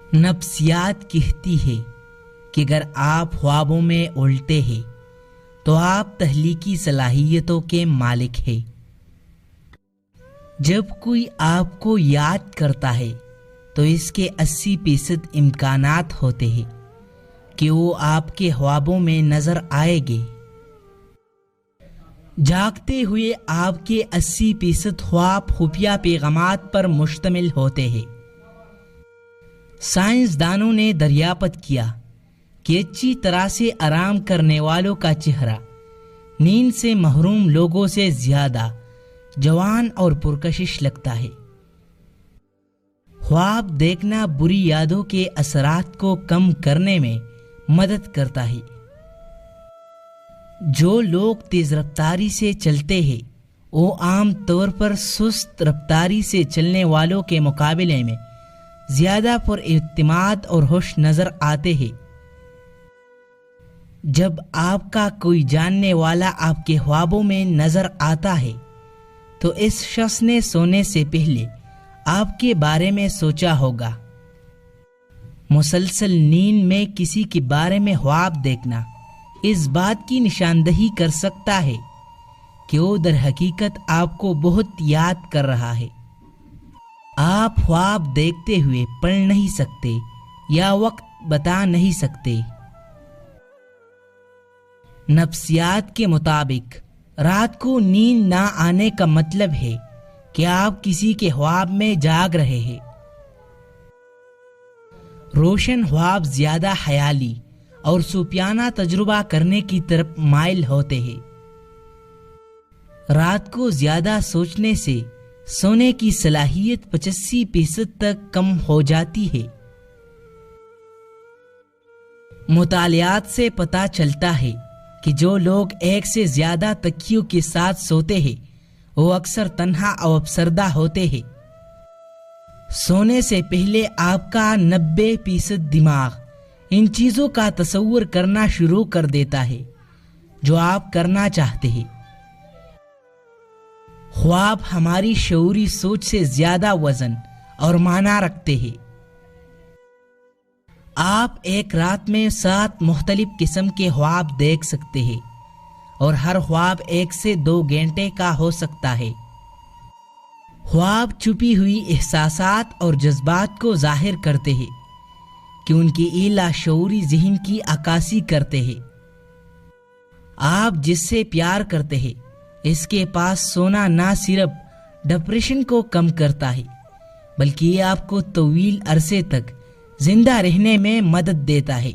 نفسیات کہتی ہے کہ اگر آپ خوابوں میں الٹے ہیں تو آپ تخلیقی صلاحیتوں کے مالک ہیں۔ جب کوئی آپ کو یاد کرتا ہے تو اس کے 80% امکانات ہوتے ہیں کہ وہ آپ کے خوابوں میں نظر آئے گے۔ جاگتے ہوئے آپ کے 80% خواب خفیہ پیغامات پر مشتمل ہوتے ہیں۔ سائنسدانوں نے دریافت کیا کہ اچھی طرح سے آرام کرنے والوں کا چہرہ نیند سے محروم لوگوں سے زیادہ جوان اور پرکشش لگتا ہے۔ خواب دیکھنا بری یادوں کے اثرات کو کم کرنے میں مدد کرتا ہے۔ جو لوگ تیز رفتاری سے چلتے ہیں وہ عام طور پر سست رفتاری سے چلنے والوں کے مقابلے میں زیادہ پر اعتماد اور ہوش نظر آتے ہیں۔ جب آپ کا کوئی جاننے والا آپ کے خوابوں میں نظر آتا ہے تو اس شخص نے سونے سے پہلے آپ کے بارے میں سوچا ہوگا۔ مسلسل نیند میں کسی کے بارے میں خواب دیکھنا اس بات کی نشاندہی کر سکتا ہے کہ وہ در حقیقت آپ کو بہت یاد کر رہا ہے۔ آپ خواب دیکھتے ہوئے پڑھ نہیں سکتے یا وقت بتا نہیں سکتے۔ نفسیات کے مطابق رات کو نیند نہ آنے کا مطلب ہے کہ آپ کسی کے خواب میں جاگ رہے ہیں۔ روشن خواب زیادہ خیالی اور صوفیانہ تجربہ کرنے کی طرف مائل ہوتے ہیں۔ رات کو زیادہ سوچنے سے سونے کی صلاحیت 85% تک کم ہو جاتی ہے۔ مطالعات سے پتہ چلتا ہے کہ جو لوگ ایک سے زیادہ تکیوں کے ساتھ سوتے ہیں وہ اکثر تنہا اور افسردہ ہوتے ہیں۔ سونے سے پہلے آپ کا 90% دماغ ان چیزوں کا تصور کرنا شروع کر دیتا ہے جو آپ کرنا چاہتے ہیں۔ خواب ہماری شعوری سوچ سے زیادہ وزن اور معنی رکھتے ہیں۔ آپ ایک رات میں 7 مختلف قسم کے خواب دیکھ سکتے ہیں اور ہر خواب 1 سے 2 گھنٹے کا ہو سکتا ہے۔ خواب چھپی ہوئی احساسات اور جذبات کو ظاہر کرتے ہیں کہ ان کی اعلیٰ شعوری ذہن کی عکاسی کرتے ہیں۔ آپ جس سے پیار کرتے ہیں اس کے پاس سونا نہ صرف ڈپریشن کو کم کرتا ہے بلکہ یہ آپ کو طویل عرصے تک زندہ رہنے میں مدد دیتا ہے۔